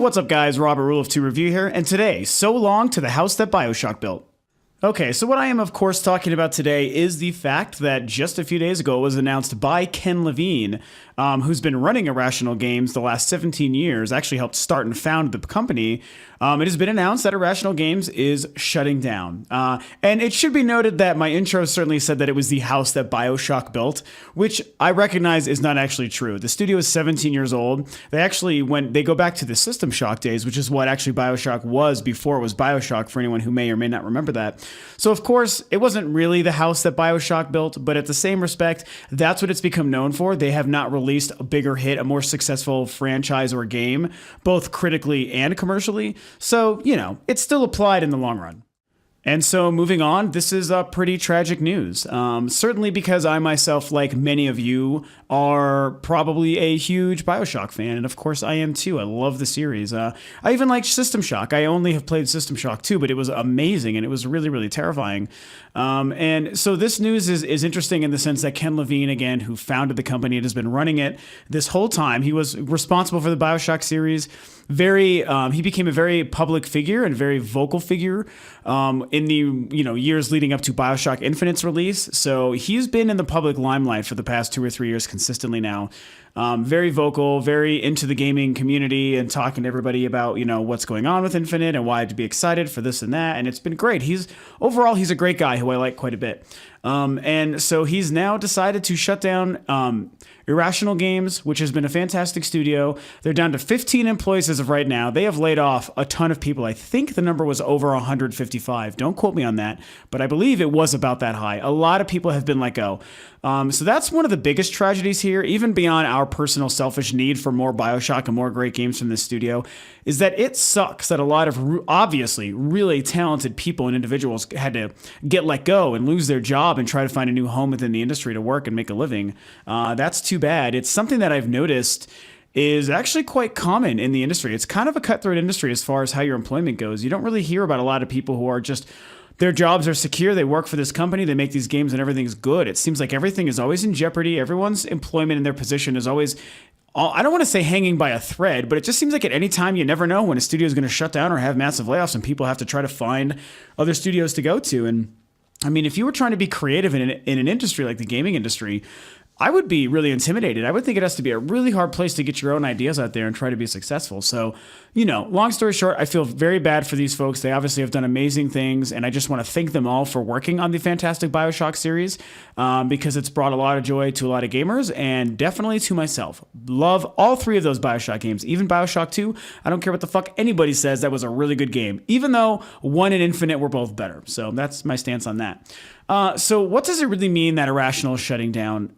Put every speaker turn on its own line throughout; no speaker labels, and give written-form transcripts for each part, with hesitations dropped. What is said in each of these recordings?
What's up, guys? Robert Rule of 2 Review here, and today, so long to the house that BioShock built. Okay, so what I am, of course, talking about today is the fact that just a few days ago it was announced by Ken Levine, who's been running Irrational Games the last 17 years, actually helped start and found the company. It has been announced that Irrational Games is shutting down. And it should be noted that my intro certainly said that it was the house that BioShock built, which I recognize is not actually true. The studio is 17 years old. They go back to the System Shock days, which is what actually BioShock was before it was BioShock, for anyone who may or may not remember that. So, of course, it wasn't really the house that BioShock built, but at the same respect, that's what it's become known for. They have not released a bigger hit, a more successful franchise or game, both critically and commercially. So, it's still applied in the long run. And so moving on, this is pretty tragic news. Certainly because I myself, like many of you, are probably a huge BioShock fan. And of course I am too. I love the series. I even like System Shock. I only have played System Shock 2, but it was amazing and it was really, really terrifying. And so this news is interesting in the sense that Ken Levine, again, who founded the company and has been running it this whole time, he was responsible for the BioShock series. He became a very public figure and very vocal figure in the years leading up to BioShock Infinite's release. So he's been in the public limelight for the past 2 or 3 years consistently now. Very vocal, very into the gaming community and talking to everybody about, what's going on with Infinite and why to be excited for this and that. And it's been great. Overall, he's a great guy who I like quite a bit. And so he's now decided to shut down Irrational Games, which has been a fantastic studio. They're down to 15 employees as of right now. They have laid off a ton of people. I think the number was over 155. Don't quote me on that, but I believe it was about that high. A lot of people have been let go. So that's one of the biggest tragedies here, even beyond our personal selfish need for more BioShock and more great games from this studio, is that it sucks that a lot of obviously really talented people and individuals had to get let go and lose their job and try to find a new home within the industry to work and make a living. That's too bad. It's something that I've noticed is actually quite common in the industry. It's kind of a cutthroat industry as far as how your employment goes. You don't really hear about a lot of people who are just, their jobs are secure, they work for this company, they make these games and everything's good. It seems like everything is always in jeopardy. Everyone's employment in their position is always, I don't want to say hanging by a thread, but it just seems like at any time you never know when a studio is going to shut down or have massive layoffs and people have to try to find other studios to go to. And I mean, if you were trying to be creative in an industry like the gaming industry, I would be really intimidated. I would think it has to be a really hard place to get your own ideas out there and try to be successful. So, long story short, I feel very bad for these folks. They obviously have done amazing things, and I just want to thank them all for working on the fantastic BioShock series because it's brought a lot of joy to a lot of gamers and definitely to myself. Love all 3 of those BioShock games, even BioShock 2. I don't care what the fuck anybody says. That was a really good game, even though 1 and Infinite were both better. So that's my stance on that. So what does it really mean that Irrational is shutting down?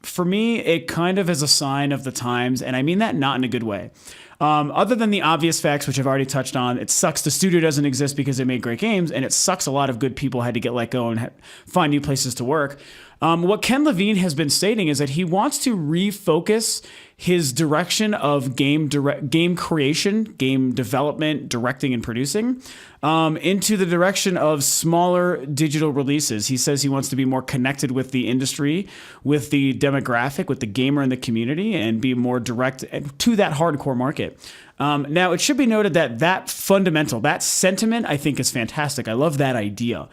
For me, it kind of is a sign of the times, and I mean that not in a good way. Other than the obvious facts, which I've already touched on, it sucks the studio doesn't exist because they made great games, and it sucks a lot of good people had to get let go and find new places to work. What Ken Levine has been stating is that he wants to refocus his direction of game creation, game development, directing, and producing into the direction of smaller digital releases. He says he wants to be more connected with the industry, with the demographic, with the gamer and the community, and be more direct to that hardcore market. Now, it should be noted that fundamental, that sentiment, I think is fantastic. I love that idea.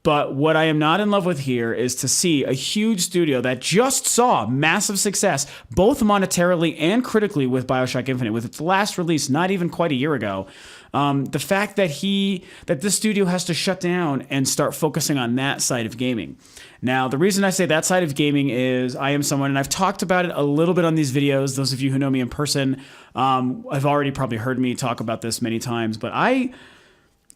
But what I am not in love with here is to see a huge studio that just saw massive success, both monetarily and critically with BioShock Infinite, with its last release not even quite a year ago. The fact that this studio has to shut down and start focusing on that side of gaming. Now, the reason I say that side of gaming is I am someone, and I've talked about it a little bit on these videos. Those of you who know me in person have already probably heard me talk about this many times, but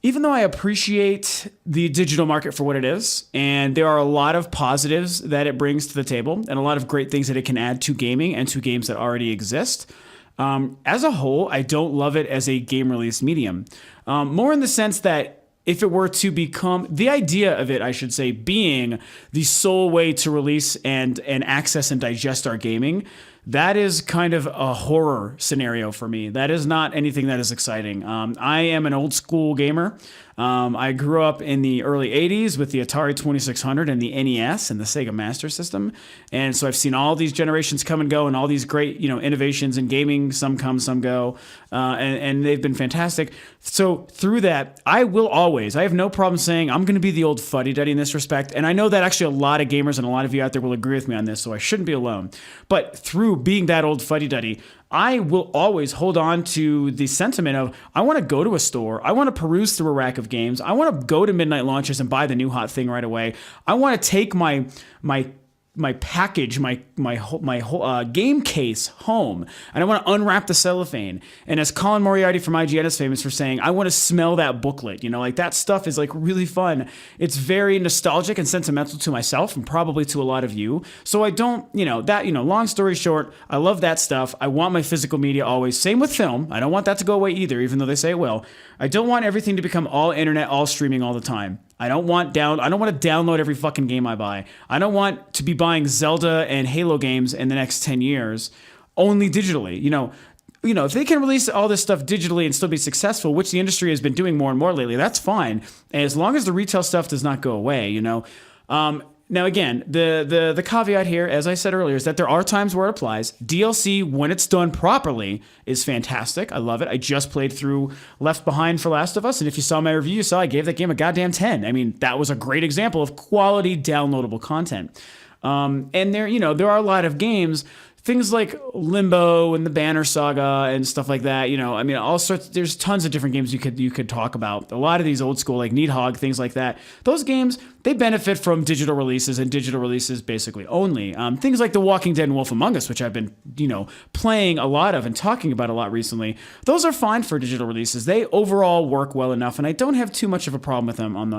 even though I appreciate the digital market for what it is, and there are a lot of positives that it brings to the table and a lot of great things that it can add to gaming and to games that already exist, as a whole, I don't love it as a game release medium. More in the sense that if it were to become, the idea of it, I should say, being the sole way to release and access and digest our gaming, that is kind of a horror scenario for me. That is not anything that is exciting. I am an old school gamer. I grew up in the early 80s with the Atari 2600 and the NES and the Sega Master System. And so I've seen all these generations come and go and all these great, innovations in gaming. Some come, some go. And they've been fantastic. So through that, I have no problem saying I'm going to be the old fuddy-duddy in this respect. And I know that actually a lot of gamers and a lot of you out there will agree with me on this, so I shouldn't be alone. But through being that old fuddy-duddy, I will always hold on to the sentiment of I want to go to a store. I want to peruse through a rack of games. I want to go to midnight launches and buy the new hot thing right away. I want to take my package, my whole game case home, and I want to unwrap the cellophane. And as Colin Moriarty from IGN is famous for saying, I want to smell that booklet. That stuff is really fun. It's very nostalgic and sentimental to myself and probably to a lot of you. So I don't, long story short, I love that stuff. I want my physical media always. Same with film. I don't want that to go away either, even though they say it will. I don't want everything to become all internet, all streaming all the time. I don't want to download every fucking game I buy. I don't want to be buying Zelda and Halo games in the next 10 years only digitally. If they can release all this stuff digitally and still be successful, which the industry has been doing more and more lately, that's fine. As long as the retail stuff does not go away, Now, again, the caveat here, as I said earlier, is that there are times where it applies. DLC, when it's done properly, is fantastic. I love it. I just played through Left Behind for Last of Us, and if you saw my review, you saw I gave that game a goddamn 10. I mean, that was a great example of quality downloadable content. And there are a lot of games, things like Limbo and the Banner Saga and stuff like that. All sorts. There's tons of different games you could talk about. A lot of these old school like Needhog, things like that. Those games, they benefit from digital releases and digital releases basically only. Things like The Walking Dead and Wolf Among Us, which I've been playing a lot of and talking about a lot recently. Those are fine for digital releases. They overall work well enough, and I don't have too much of a problem with them on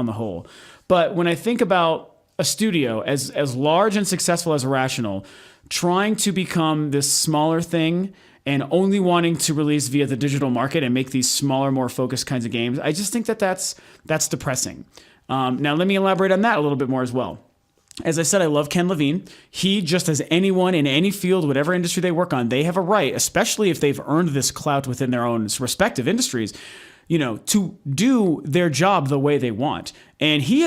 the whole. But when I think about a studio as large and successful as Irrational, trying to become this smaller thing and only wanting to release via the digital market and make these smaller, more focused kinds of games, I just think that's depressing. Now, let me elaborate on that a little bit more as well. As I said, I love Ken Levine. He, just as anyone in any field, whatever industry they work on, they have a right, especially if they've earned this clout within their own respective industries, to do their job the way they want. And he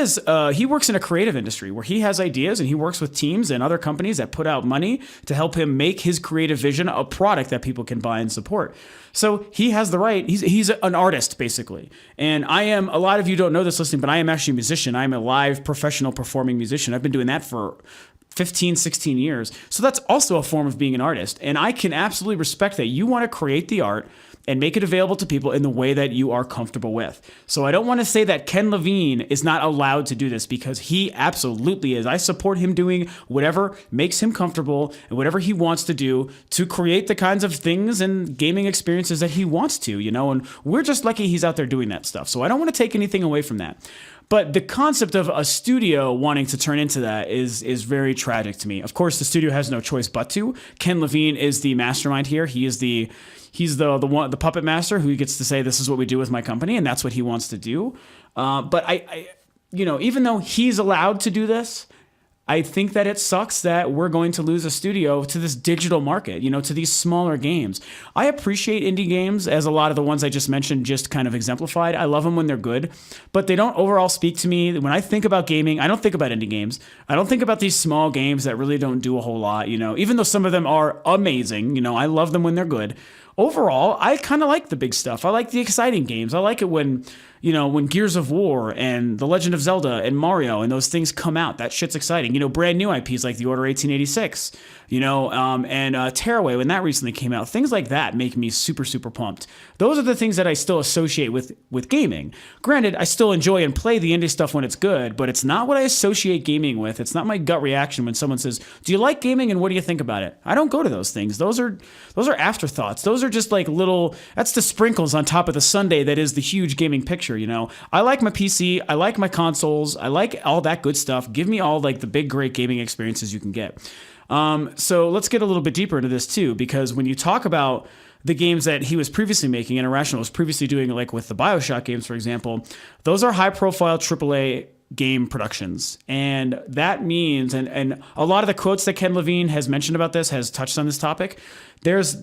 works in a creative industry where he has ideas and he works with teams and other companies that put out money to help him make his creative vision a product that people can buy and support. So he has the right. He's an artist, basically. And a lot of you don't know this listening, but I am actually a musician. I'm a live professional performing musician. I've been doing that for 15, 16 years. So that's also a form of being an artist. And I can absolutely respect that you want to create the art and make it available to people in the way that you are comfortable with. So I don't want to say that Ken Levine is not allowed to do this, because he absolutely is. I support him doing whatever makes him comfortable and whatever he wants to do to create the kinds of things and gaming experiences that he wants to, and we're just lucky he's out there doing that stuff. So I don't want to take anything away from that. But the concept of a studio wanting to turn into that is very tragic to me. Of course, the studio has no choice but to. Ken Levine is the mastermind here. He's the puppet master who gets to say, this is what we do with my company, and that's what he wants to do. But I even though he's allowed to do this, I think that it sucks that we're going to lose a studio to this digital market, to these smaller games. I appreciate indie games, as a lot of the ones I just mentioned just kind of exemplified. I love them when they're good, but they don't overall speak to me. When I think about gaming, I don't think about indie games. I don't think about these small games that really don't do a whole lot, even though some of them are amazing. I love them when they're good. Overall, I kind of like the big stuff. I like the exciting games. I like it when Gears of War and The Legend of Zelda and Mario and those things come out. That shit's exciting. Brand new IPs like The Order 1886, and Tearaway when that recently came out. Things like that make me super, super pumped. Those are the things that I still associate with gaming. Granted, I still enjoy and play the indie stuff when it's good, but it's not what I associate gaming with. It's not my gut reaction when someone says, do you like gaming and what do you think about it? I don't go to those things. Those are afterthoughts. Those are just like that's the sprinkles on top of the sundae that is the huge gaming picture. I like my PC. I like my consoles. I like all that good stuff. Give me all like the big, great gaming experiences you can get. So let's get a little bit deeper into this too, because when you talk about the games that he was previously making and Irrational was previously doing, like with the BioShock games, for example, those are high-profile AAA game productions. And that means, and a lot of the quotes that Ken Levine has mentioned about this has touched on this topic. There's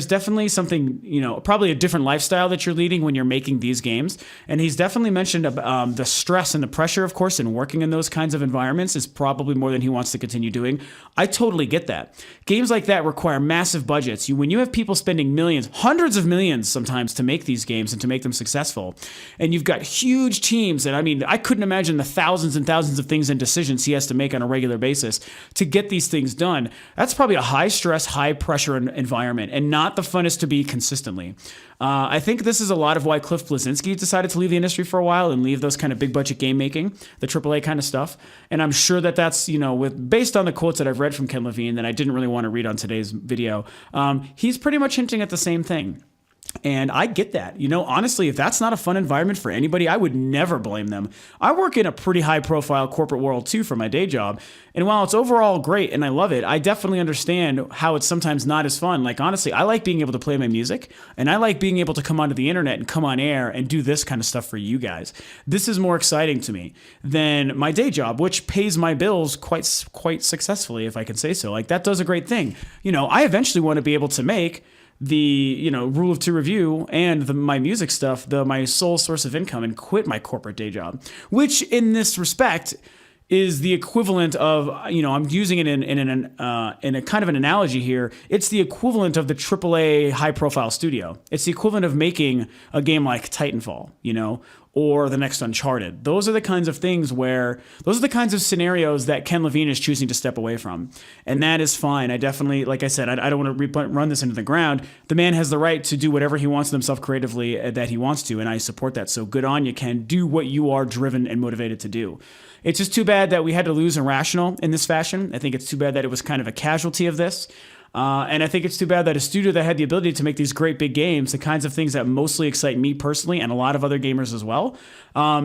definitely something, probably a different lifestyle that you're leading when you're making these games. And he's definitely mentioned the stress and the pressure, of course, in working in those kinds of environments is probably more than he wants to continue doing. I totally get that. Games like that require massive budgets. When you have people spending millions, hundreds of millions sometimes to make these games and to make them successful, and you've got huge teams, and I mean, I couldn't imagine the thousands and thousands of things and decisions he has to make on a regular basis to get these things done. That's probably a high stress, high pressure environment, and not the funnest to be consistently. I think this is a lot of why Cliff Bleszinski decided to leave the industry for a while and leave those kind of big budget game making, the AAA kind of stuff. And I'm sure that that's, based on the quotes that I've read from Ken Levine that I didn't really want to read on today's video, he's pretty much hinting at the same thing. And I get that. Honestly, if that's not a fun environment for anybody, I would never blame them. I work in a pretty high profile corporate world too for my day job. And while it's overall great and I love it, I definitely understand how it's sometimes not as fun. Like, honestly, I like being able to play my music, and I like being able to come onto the internet and come on air and do this kind of stuff for you guys. This is more exciting to me than my day job, which pays my bills quite successfully, if I can say so. Like, that does a great thing. I eventually want to be able to make the rule of two review and my music stuff my sole source of income and quit my corporate day job, which in this respect is the equivalent of, I'm using it in a kind of an analogy here. It's the equivalent of the AAA high profile studio. It's the equivalent of making a game like Titanfall, or the next Uncharted. Those are the kinds of scenarios that Ken Levine is choosing to step away from. And that is fine. I definitely, like I said, I don't want to run this into the ground. The man has the right to do whatever he wants to himself creatively that he wants to, and I support that. So good on you, Ken. Do what you are driven and motivated to do. It's just too bad that we had to lose Irrational in this fashion. I think it's too bad that it was kind of a casualty of this. And I think it's too bad that a studio that had the ability to make these great big games, the kinds of things that mostly excite me personally and a lot of other gamers as well,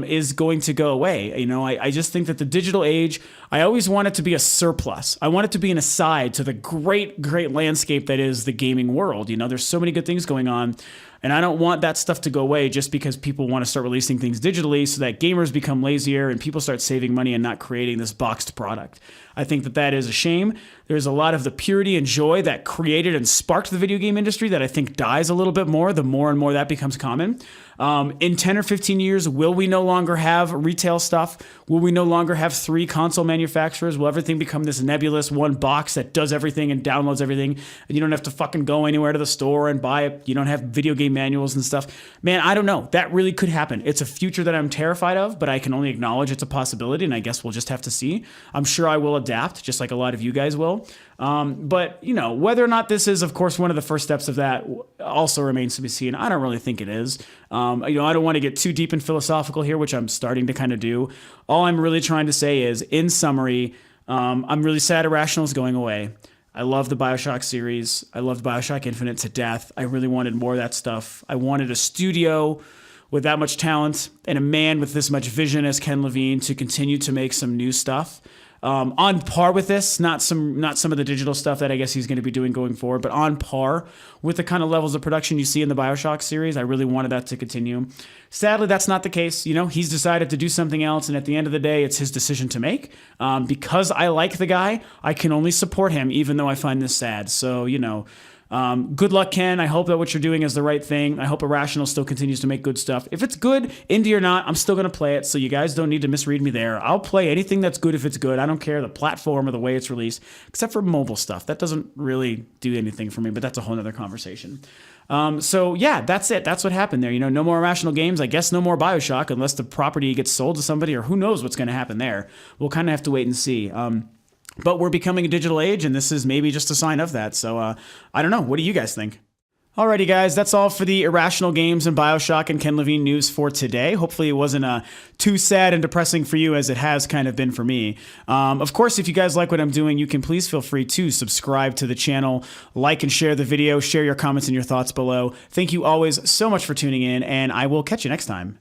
is going to go away. I just think that the digital age, I always want it to be a surplus. I want it to be an aside to the great, great landscape that is the gaming world. There's so many good things going on. And I don't want that stuff to go away just because people want to start releasing things digitally so that gamers become lazier and people start saving money and not creating this boxed product. I think that is a shame. There's a lot of the purity and joy that created and sparked the video game industry that I think dies a little bit more the more and more that becomes common. In 10 or 15 years, will we no longer have retail stuff? Will we no longer have 3 console manufacturers? Will everything become this nebulous one box that does everything and downloads everything? And you don't have to fucking go anywhere to the store and buy it. You don't have video game manuals and stuff. Man, I don't know. That really could happen. It's a future that I'm terrified of, but I can only acknowledge it's a possibility, and I guess we'll just have to see. I'm sure I will adapt, just like a lot of you guys will. But whether or not this is, of course, one of the first steps of that also remains to be seen. I don't really think it is. I don't want to get too deep and philosophical here, which I'm starting to kind of do. All I'm really trying to say is, in summary, I'm really sad Irrational is going away. I love the BioShock series. I loved BioShock Infinite to death. I really wanted more of that stuff. I wanted a studio with that much talent and a man with this much vision as Ken Levine to continue to make some new stuff. On par with this, not some of the digital stuff that I guess he's going to be doing going forward, but on par with the kind of levels of production you see in the BioShock series. I really wanted that to continue. Sadly, that's not the case. He's decided to do something else, and at the end of the day, it's his decision to make. Because I like the guy, I can only support him, even though I find this sad. So, good luck, Ken. I hope that what you're doing is the right thing. I hope Irrational still continues to make good stuff. If it's good, indie or not, I'm still going to play it, so you guys don't need to misread me there. I'll play anything that's good if it's good. I don't care the platform or the way it's released, except for mobile stuff. That doesn't really do anything for me, but that's a whole other conversation. So yeah, that's it. That's what happened there. No more Irrational Games. I guess no more BioShock unless the property gets sold to somebody, or who knows what's going to happen there. We'll kind of have to wait and see. But we're becoming a digital age, and this is maybe just a sign of that. So I don't know. What do you guys think? Alrighty, guys, that's all for the Irrational Games and BioShock and Ken Levine news for today. Hopefully it wasn't too sad and depressing for you as it has kind of been for me. Of course, if you guys like what I'm doing, you can please feel free to subscribe to the channel, like and share the video, share your comments and your thoughts below. Thank you always so much for tuning in, and I will catch you next time.